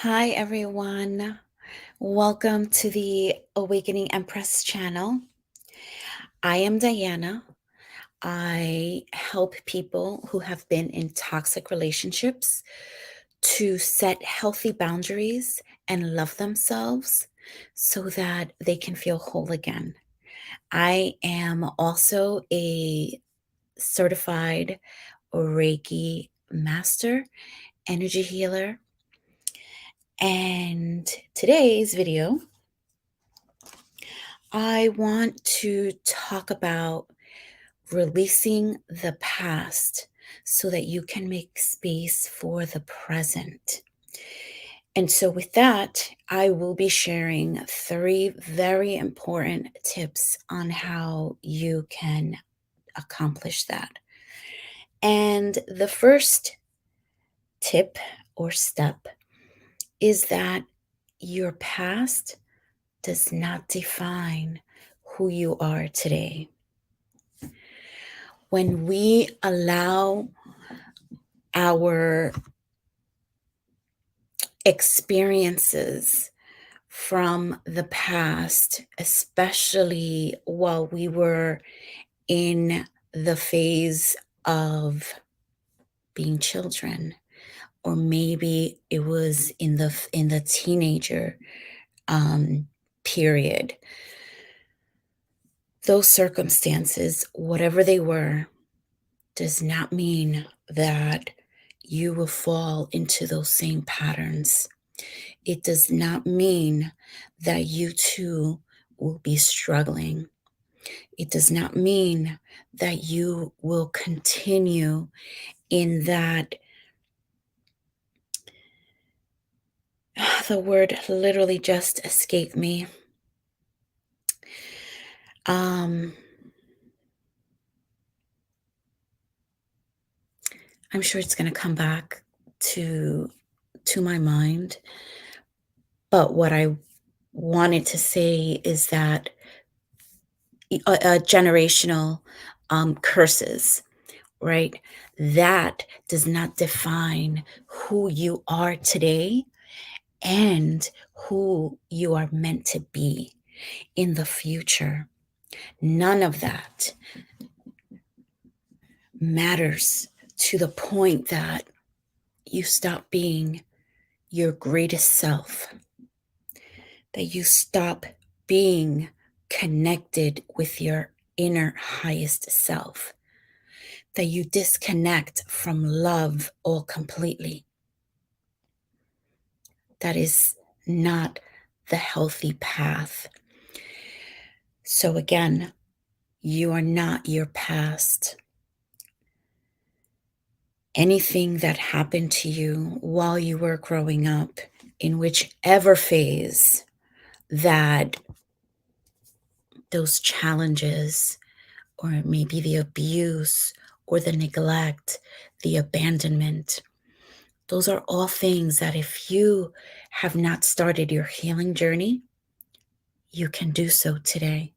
Hi, everyone. Welcome to the Awakening Empress channel. I am Diana. I help people who have been in toxic relationships to set healthy boundaries and love themselves so that they can feel whole again. I am also a certified Reiki master, energy healer, and today's video I want to talk about releasing the past so that you can make space for the present. And so, with that, I will be sharing 3 very important tips on how you can accomplish that. And the first tip or step is that your past does not define who you are today. When we allow our experiences from the past, especially while we were in the phase of being children, or maybe it was in the teenager period, those circumstances, whatever they were, does not mean that you will fall into those same patterns. It does not mean that you too will be struggling. It does not mean that you will continue in that. The word literally just escaped me. Um, I'm sure it's going to come back to my mind. But what I wanted to say is that generational curses, right? That does not define who you are today and who you are meant to be in the future. None of that matters to the point that you stop being your greatest self, that you stop being connected with your inner highest self, that you disconnect from love all completely. That is not the healthy path. So again, you are not your past. Anything that happened to you while you were growing up, in whichever phase that those challenges, or maybe the abuse, or the neglect, the abandonment, those are all things that if you have not started your healing journey, you can do so today.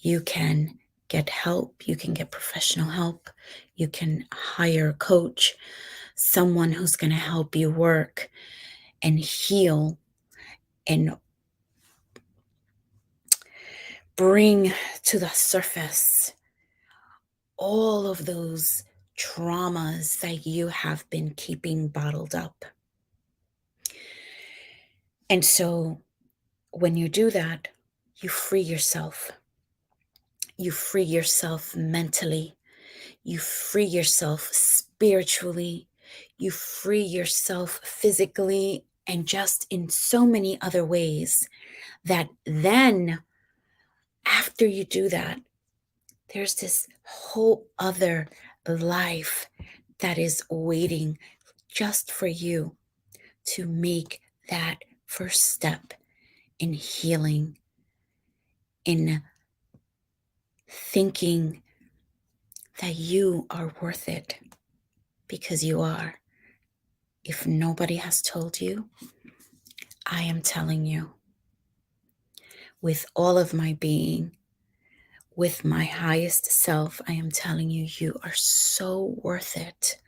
You can get help. You can get professional help. You can hire a coach, someone who's going to help you work and heal and bring to the surface all of those traumas that you have been keeping bottled up. And so when you do that, you free yourself. You free yourself mentally. You free yourself spiritually. You free yourself physically, and just in so many other ways that then after you do that, there's this whole other life that is waiting just for you to make that first step in healing, in thinking that you are worth it, because you are. If nobody has told you, I am telling you with all of my being, with my highest self, I am telling you, you are so worth it,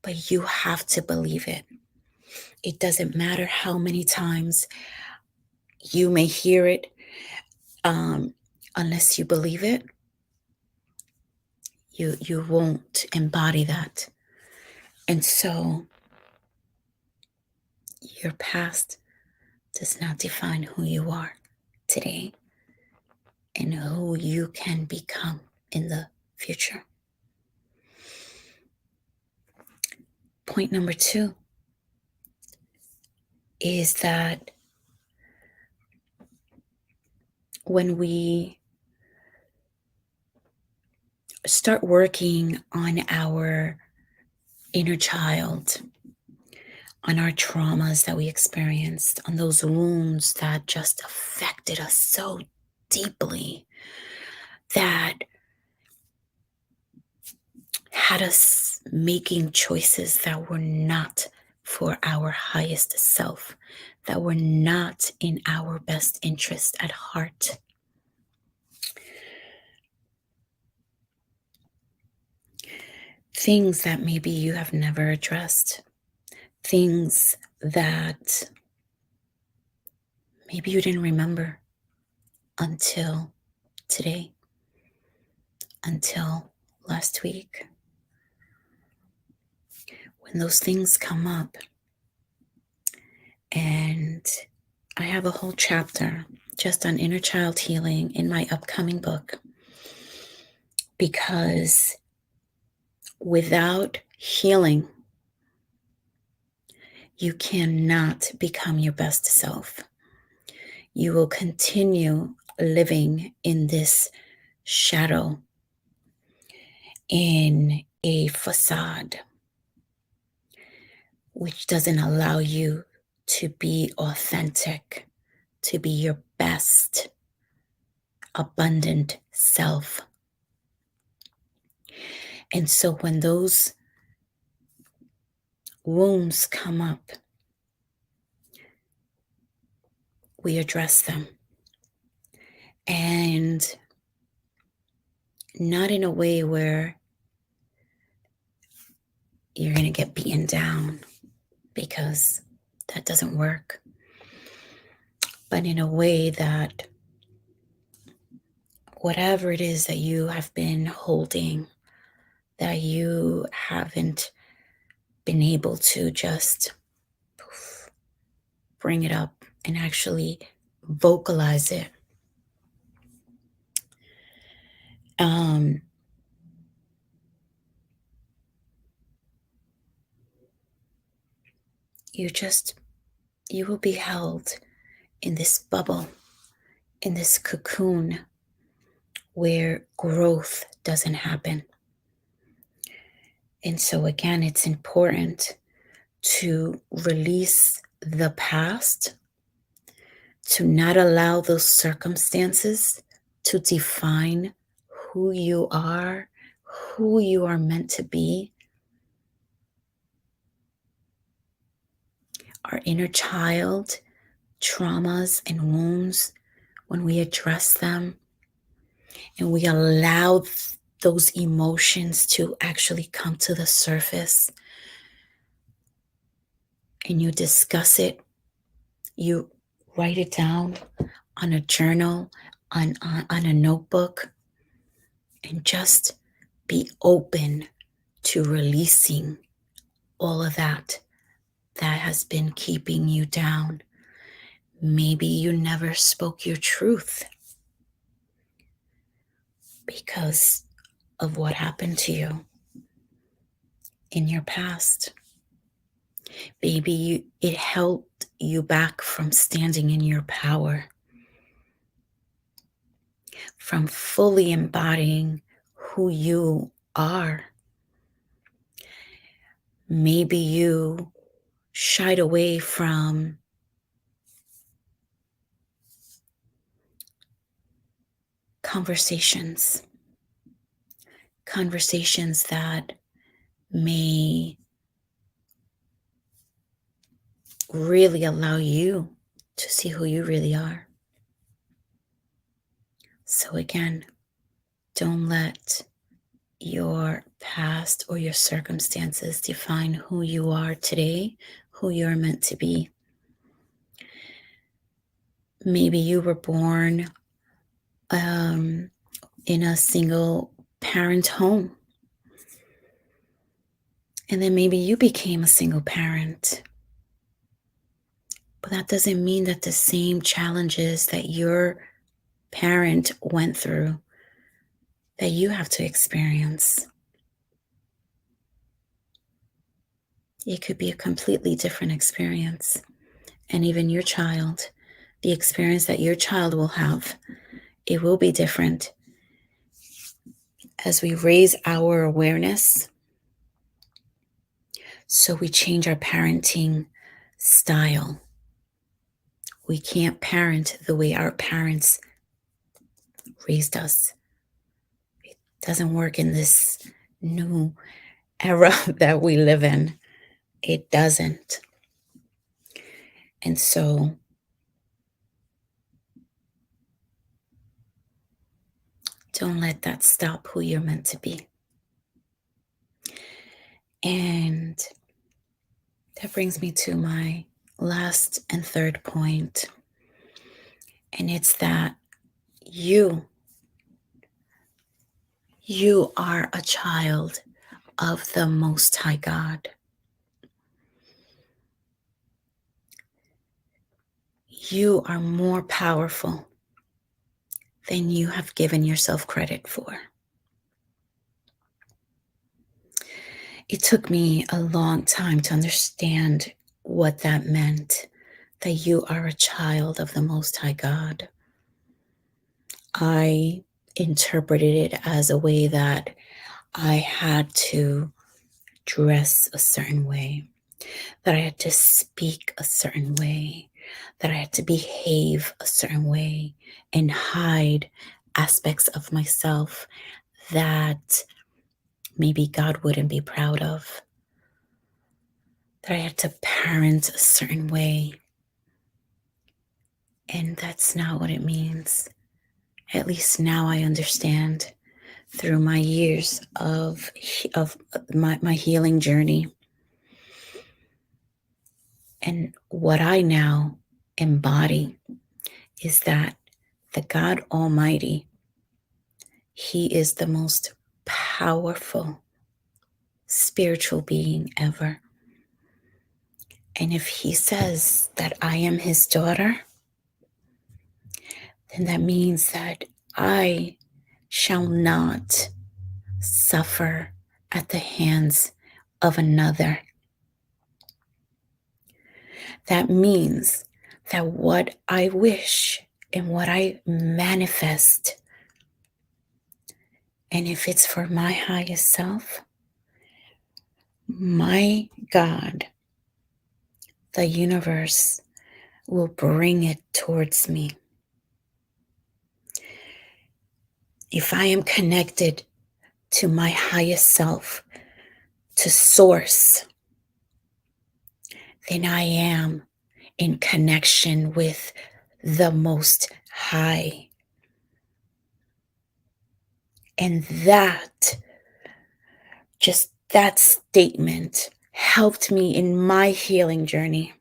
but you have to believe it. It doesn't matter how many times you may hear it, unless you believe it, you won't embody that. And so your past does not define who you are today and who you can become in the future. Point number 2 is that when we start working on our inner child, on our traumas that we experienced, on those wounds that just affected us so deeply, that had us making choices that were not for our highest self, that were not in our best interest at heart. Things that maybe you have never addressed, things that maybe you didn't remember until today, until last week. When those things come up, and I have a whole chapter just on inner child healing in my upcoming book, because without healing, you cannot become your best self. You will continue living in this shadow, in a facade, which doesn't allow you to be authentic, to be your best, abundant self. And so when those wounds come up, we address them. And not in a way where you're going to get beaten down, because that doesn't work, but in a way that whatever it is that you have been holding, that you haven't been able to just bring it up and actually vocalize it. You will be held in this bubble, in this cocoon where growth doesn't happen. And so again, it's important to release the past, to not allow those circumstances to define who you are meant to be. Our inner child traumas and wounds, when we address them and we allow those emotions to actually come to the surface, and you discuss it, you write it down on a journal, on a notebook, and just be open to releasing all of that has been keeping you down. Maybe you never spoke your truth because of what happened to you in your past. Maybe it held you back from standing in your power, from fully embodying who you are. Maybe you shied away from conversations that may really allow you to see who you really are. So again, don't let your past or your circumstances define who you are today, who you're meant to be. Maybe you were born um, in a single parent home, and then maybe you became a single parent. But that doesn't mean that the same challenges that your parent went through, that you have to experience. It could be a completely different experience. And even your child, the experience that your child will have, it will be different. As we raise our awareness, so we change our parenting style. We can't parent the way our parents raised us. It doesn't work in this new era that we live in. It doesn't. And so don't let that stop who you're meant to be. And that brings me to my last and third point. And it's that you are a child of the Most High God. You are more powerful than you have given yourself credit for. It took me a long time to understand what that meant, that you are a child of the Most High God. I interpreted it as a way that I had to dress a certain way, that I had to speak a certain way, that I had to behave a certain way and hide aspects of myself that maybe God wouldn't be proud of, that I had to parent a certain way. And that's not what it means. At least now I understand through my years of my healing journey. And what I now embody is that the God Almighty, He is the most powerful spiritual being ever. And if He says that I am His daughter, then that means that I shall not suffer at the hands of another. That means that what I wish and what I manifest, and if it's for my highest self, my God, the universe, will bring it towards me. If I am connected to my highest self, to Source, then I am in connection with the Most High. And that statement helped me in my healing journey.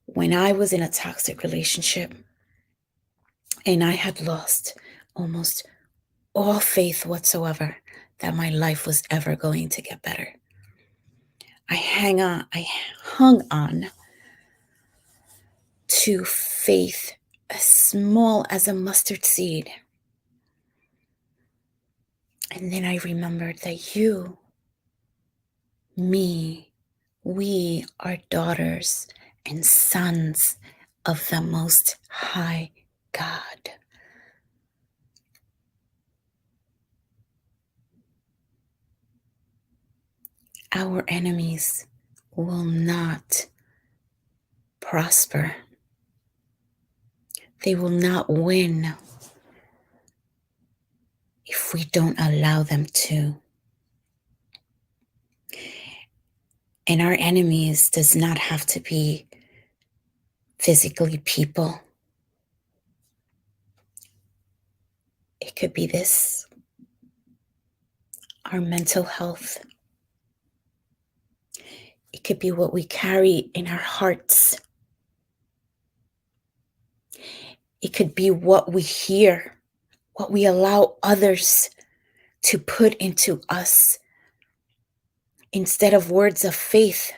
When I was in a toxic relationship and I had lost almost all faith whatsoever that my life was ever going to get better, I hung on to faith as small as a mustard seed. And then I remembered that you, me, we are daughters and sons of the Most High God. Our enemies will not prosper. They will not win if we don't allow them to. And our enemies does not have to be physically people. It could be our mental health. It could be what we carry in our hearts. It could be what we hear, what we allow others to put into us. Instead of words of faith,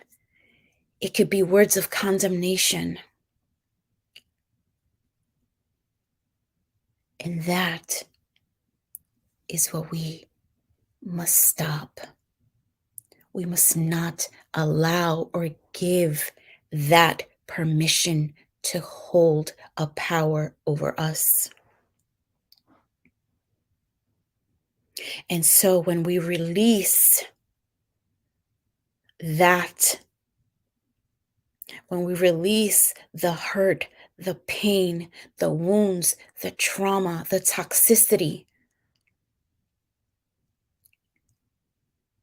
it could be words of condemnation. And that is what we must stop. We must not allow or give that permission to hold a power over us. And so when we release that, when we release the hurt, the pain, the wounds, the trauma, the toxicity,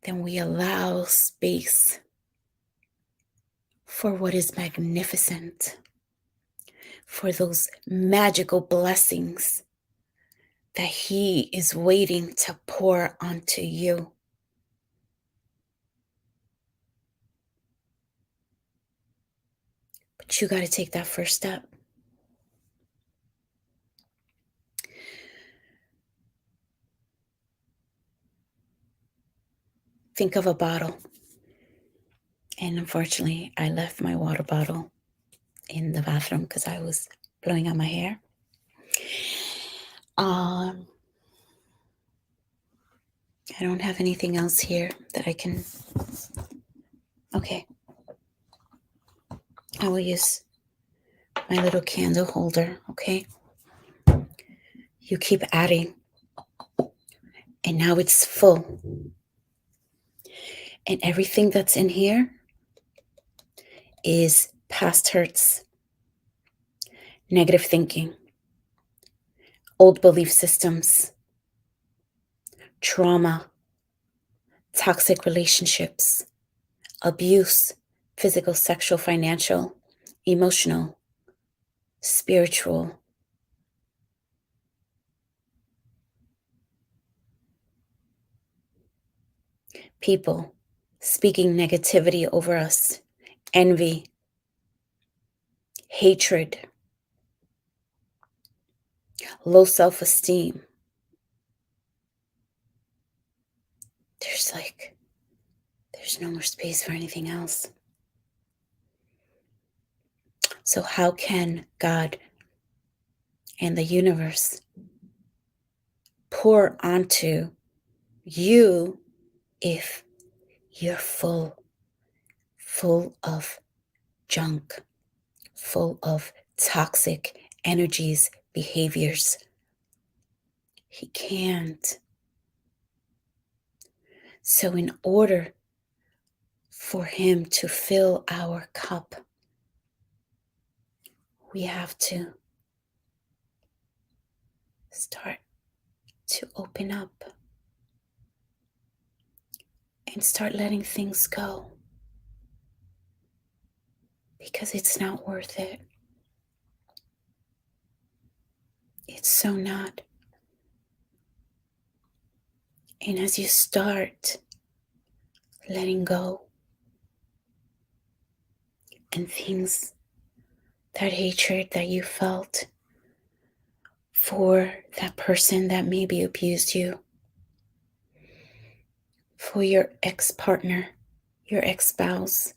then we allow space for what is magnificent, for those magical blessings that He is waiting to pour onto you. But you got to take that first step. Think of a bottle. And unfortunately, I left my water bottle in the bathroom because I was blowing out my hair. I don't have anything else here that I can. Okay. I will use my little candle holder. Okay. You keep adding. And now it's full. And everything that's in here is past hurts, negative thinking, old belief systems, trauma, toxic relationships, abuse, physical, sexual, financial, emotional, spiritual. People speaking negativity over us, envy, hatred, low self-esteem. There's no more space for anything else. So how can God and the universe pour onto you if you're full of junk, full of toxic energies, behaviors? He can't. So in order for Him to fill our cup, we have to start to open up and start letting things go, because it's not worth it. It's so not. And as you start letting go, and things, that hatred that you felt for that person that maybe abused you, for your ex-partner, your ex-spouse,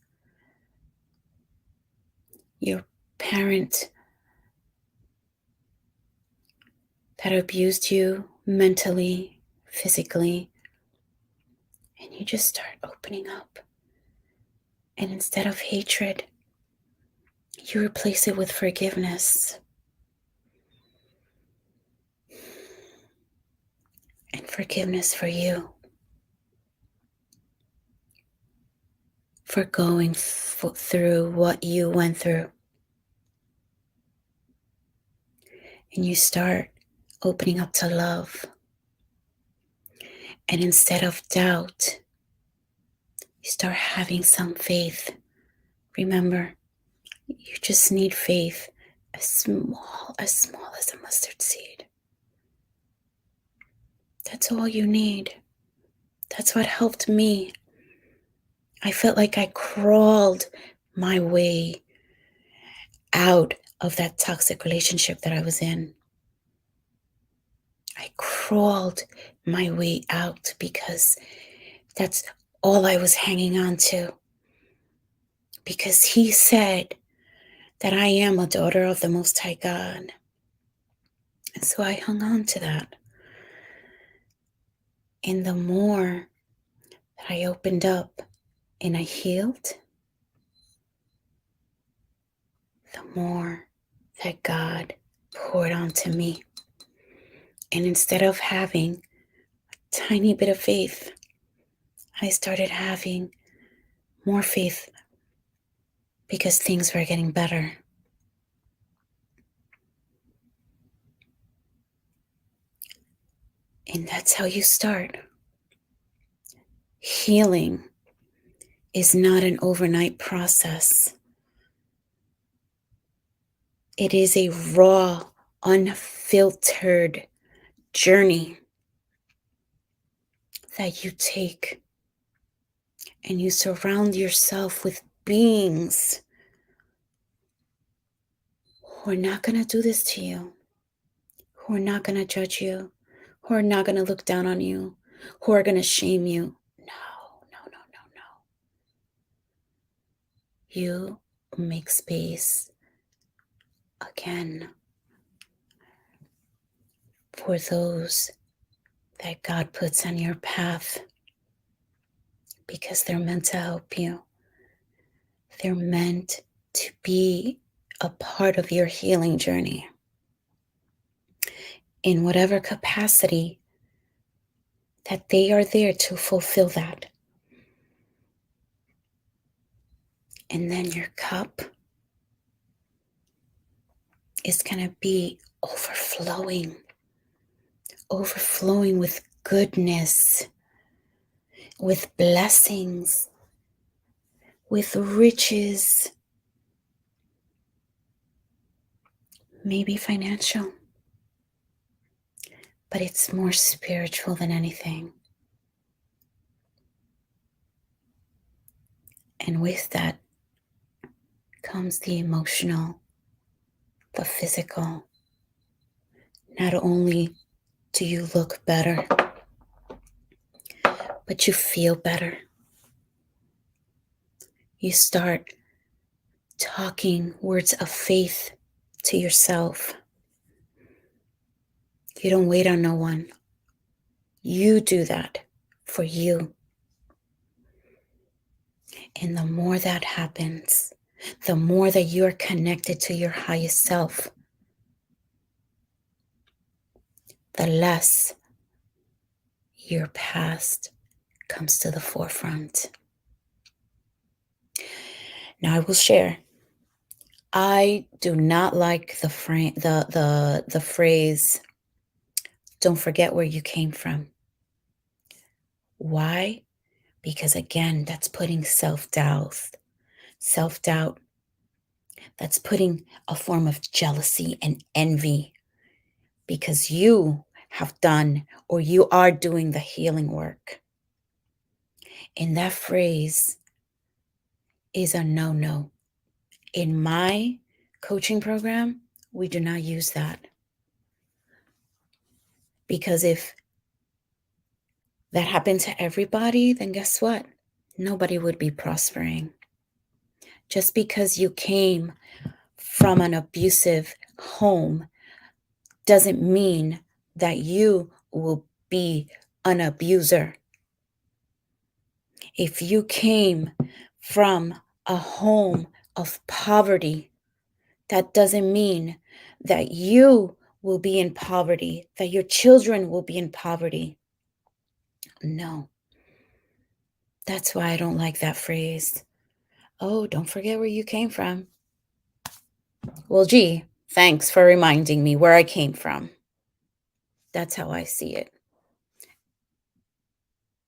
your parent that abused you mentally, physically, and you just start opening up. And instead of hatred, you replace it with forgiveness. And forgiveness for you, for going through what you went through. And you start opening up to love. And instead of doubt, you start having some faith. Remember, you just need faith as small as a mustard seed. That's all you need. That's what helped me I felt like I crawled my way out of that toxic relationship that I was in. I crawled my way out because that's all I was hanging on to. Because he said that I am a daughter of the Most High God. And so I hung on to that. And the more that I opened up and I healed, the more that God poured onto me. And instead of having a tiny bit of faith, I started having more faith because things were getting better. And that's how you start. Healing is not an overnight process. It is a raw, unfiltered journey that you take, and you surround yourself with beings who are not going to do this to you, who are not going to judge you, who are not going to look down on you, who are going to shame you. No, no, no, no, no. You make space again for those that God puts on your path because they're meant to help you. They're meant to be a part of your healing journey in whatever capacity that they are there to fulfill that. And then your cup is going to be overflowing with goodness, with blessings, with riches, maybe financial, but it's more spiritual than anything. And with that comes the emotional, the physical. Not only do you look better, but you feel better. You start talking words of faith to yourself. You don't wait on no one. You do that for you. And the more that happens, the more that you're connected to your highest self, the less your past comes to the forefront. Now I will share. I do not like the phrase, don't forget where you came from. Why? Because again, that's putting self-doubt. Self-doubt, that's putting a form of jealousy and envy because you have done or you are doing the healing work. And that phrase is a no-no. In my coaching program, we do not use that. Because if that happened to everybody, then guess what? Nobody would be prospering. Just because you came from an abusive home doesn't mean that you will be an abuser. If you came from a home of poverty, that doesn't mean that you will be in poverty, that your children will be in poverty. No. That's why I don't like that phrase. Oh, don't forget where you came from. Well, gee, thanks for reminding me where I came from. That's how I see it.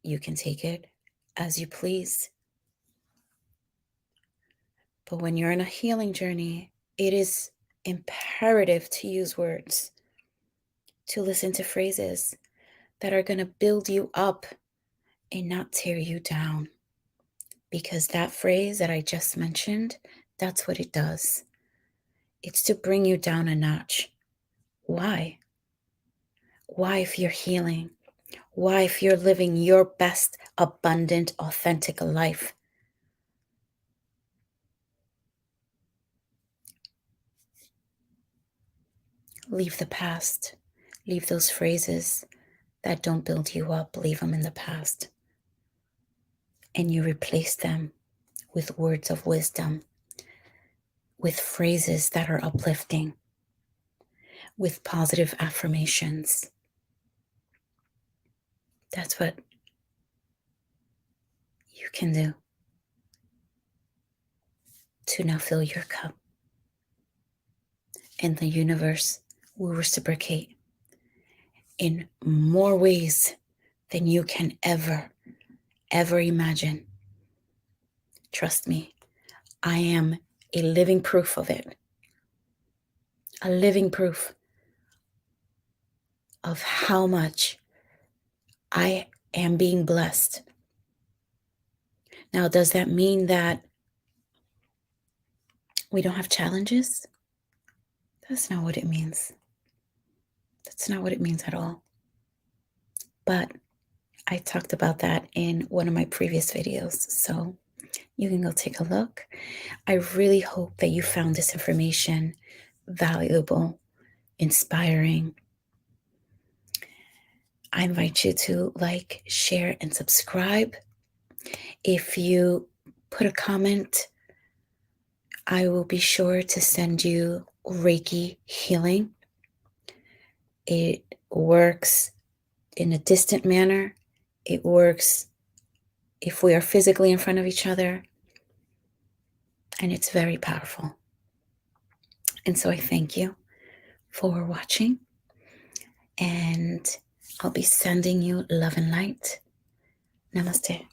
You can take it as you please. But when you're in a healing journey, it is imperative to use words, to listen to phrases that are going to build you up and not tear you down. because that phrase that I just mentioned, that's what it does. It's to bring you down a notch. Why? Why, if you're healing? Why, if you're living your best, abundant, authentic life? Leave the past. Leave those phrases that don't build you up. Leave them in the past. And you replace them with words of wisdom, with phrases that are uplifting, with positive affirmations. That's what you can do to now fill your cup. And the universe will reciprocate in more ways than you can ever imagine. Trust me, I am a living proof of it. A living proof of how much I am being blessed. Now, does that mean that we don't have challenges? That's not what it means. That's not what it means at all. But I talked about that in one of my previous videos, so you can go take a look. I really hope that you found this information valuable, inspiring. I invite you to like, share, and subscribe. If you put a comment, I will be sure to send you Reiki healing. It works in a distant manner. It works if we are physically in front of each other. And it's very powerful. And so I thank you for watching. And I'll be sending you love and light. Namaste.